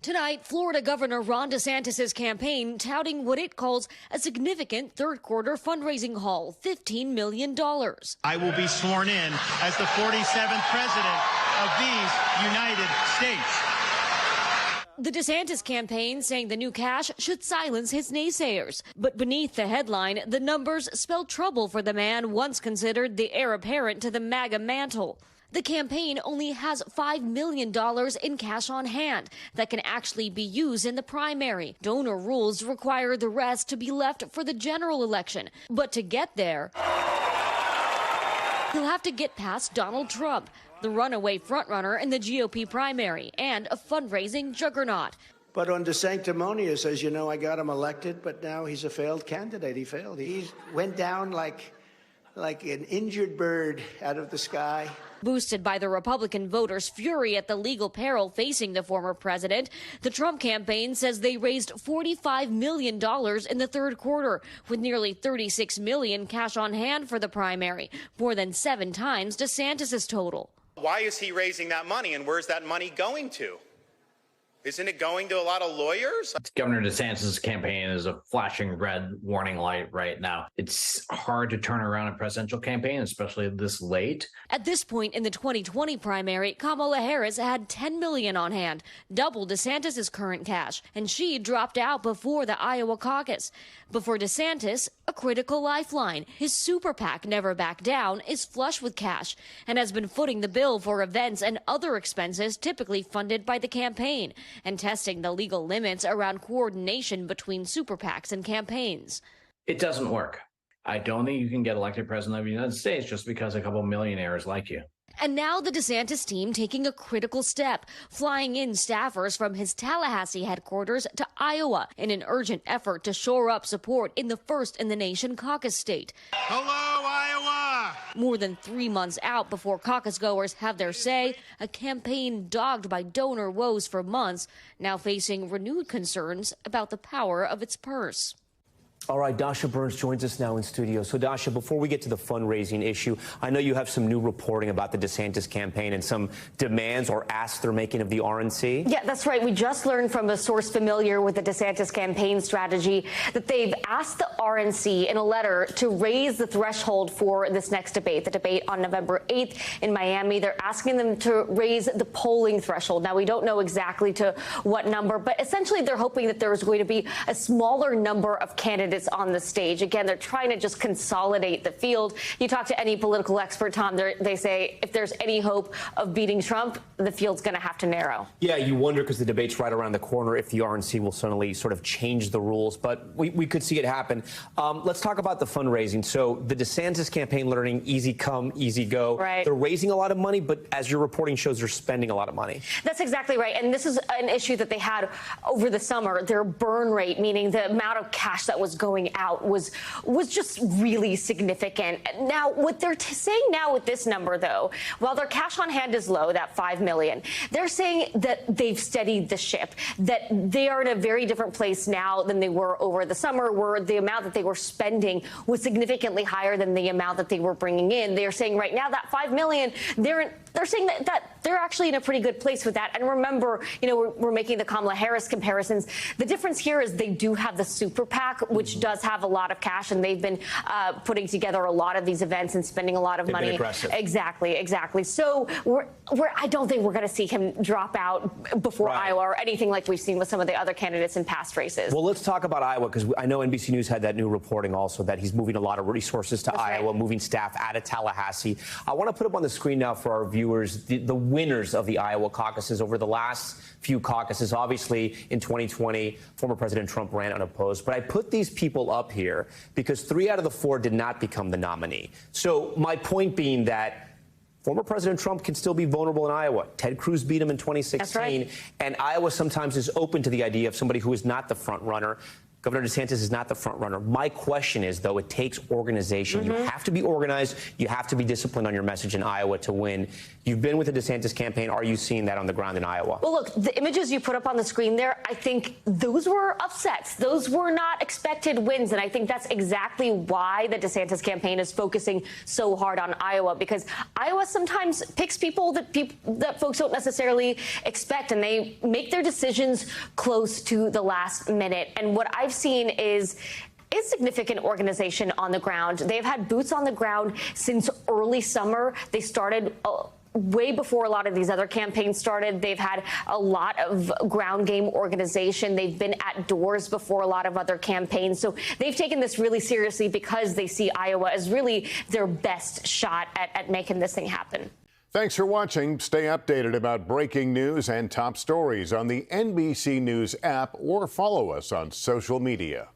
Tonight, Florida Governor Ron DeSantis' campaign touting what it calls a significant third-quarter fundraising haul, $15 million. I will be sworn in as the 47th president of these United States. The DeSantis campaign saying the new cash should silence his naysayers. But beneath the headline, the numbers spell trouble for the man once considered the heir apparent to the MAGA mantle. The campaign only has $5 million in cash on hand that can actually be used in the primary. Donor rules require the rest to be left for the general election. But to get there, he'll have to get past Donald Trump, the runaway frontrunner in the GOP primary, and a fundraising juggernaut. But on the sanctimonious, as you know, I got him elected, but now he's a failed candidate. He failed. He went down like an injured bird out of the sky. Boosted by the Republican voters' fury at the legal peril facing the former president, the Trump campaign says they raised $45 million in the third quarter, with nearly $36 million cash on hand for the primary, more than 7 times DeSantis' total. Why is he raising that money, and where's that money going to? Isn't it going to a lot of lawyers? Governor DeSantis' campaign is a flashing red warning light right now. It's hard to turn around a presidential campaign, especially this late. At this point in the 2020 primary, Kamala Harris had $10 million on hand, double DeSantis' current cash, and she dropped out before the Iowa caucus. But for DeSantis, a critical lifeline. His super PAC Never Back Down is flush with cash and has been footing the bill for events and other expenses typically funded by the campaign, and testing the legal limits around coordination between super PACs and campaigns. It doesn't work. I don't think you can get elected president of the United States just because a couple millionaires like you. And now the DeSantis team taking a critical step, flying in staffers from his Tallahassee headquarters to Iowa in an urgent effort to shore up support in the first-in-the-nation caucus state. Hello, Iowa! More than 3 months out before caucus goers have their say, a campaign dogged by donor woes for months, now facing renewed concerns about the power of its purse. All right, Dasha Burns joins us now in studio. So, Dasha, before we get to the fundraising issue, I know you have some new reporting about the DeSantis campaign and some demands or asks they're making of the RNC. Yeah, that's right. We just learned from a source familiar with the DeSantis campaign strategy that they've asked the RNC in a letter to raise the threshold for this next debate, the debate on November 8th in Miami. They're asking them to raise the polling threshold. Now, we don't know exactly to what number, but essentially they're hoping that there is going to be a smaller number of candidates on the stage. Again, they're trying to just consolidate the field. You talk to any political expert, Tom, they say if there's any hope of beating Trump, the field's going to have to narrow. Yeah, you wonder because the debate's right around the corner if the RNC will suddenly sort of change the rules, but we could see it happen. Let's talk about the fundraising. So the DeSantis campaign learning easy come, easy go. Right. They're raising a lot of money, but as your reporting shows, they're spending a lot of money. That's exactly right. And this is an issue that they had over the summer. Their burn rate, meaning the amount of cash that was going out, was just really significant. Now, what they're saying now with this number, though, while their cash on hand is low, that $5 million, they're saying that they've steadied the ship, that they are in a very different place now than they were over the summer, where the amount that they were spending was significantly higher than the amount that they were bringing in. They're saying right now that $5 million, they're saying that they're actually in a pretty good place with that. And remember, you know, we're making the Kamala Harris comparisons. The difference here is they do have the super PAC, which does have a lot of cash, and they've been putting together a lot of these events and spending a lot of money. Been aggressive. Exactly. So I don't think we're going to see him drop out before Iowa or anything like we've seen with some of the other candidates in past races. Well, let's talk about Iowa, because I know NBC News had that new reporting also that he's moving a lot of resources to Iowa, moving staff out of Tallahassee. I want to put up on the screen now for our viewers the winners of the Iowa caucuses over the last few caucuses. Obviously, in 2020, former President Trump ran unopposed. But I put these people up here because 3 out of the 4 did not become the nominee. So my point being that former President Trump can still be vulnerable in Iowa. Ted Cruz beat him in 2016. That's right. And Iowa sometimes is open to the idea of somebody who is not the front runner Governor DeSantis is not the front runner. My question is, though, it takes organization. You have to be organized. You have to be disciplined on your message in Iowa to win. You've been with the DeSantis campaign. Are you seeing that on the ground in Iowa? Well, look, the images you put up on the screen there, I think those were upsets. Those were not expected wins. And I think that's exactly why the DeSantis campaign is focusing so hard on Iowa, because Iowa sometimes picks people that folks don't necessarily expect, and they make their decisions close to the last minute. And what I've seen is significant organization on the ground. They've had boots on the ground since early summer. They started way before a lot of these other campaigns started. They've had a lot of ground game organization. They've been at doors before a lot of other campaigns. So they've taken this really seriously because they see Iowa as really their best shot at making this thing happen. Thanks for watching. Stay updated about breaking news and top stories on the NBC News app or follow us on social media.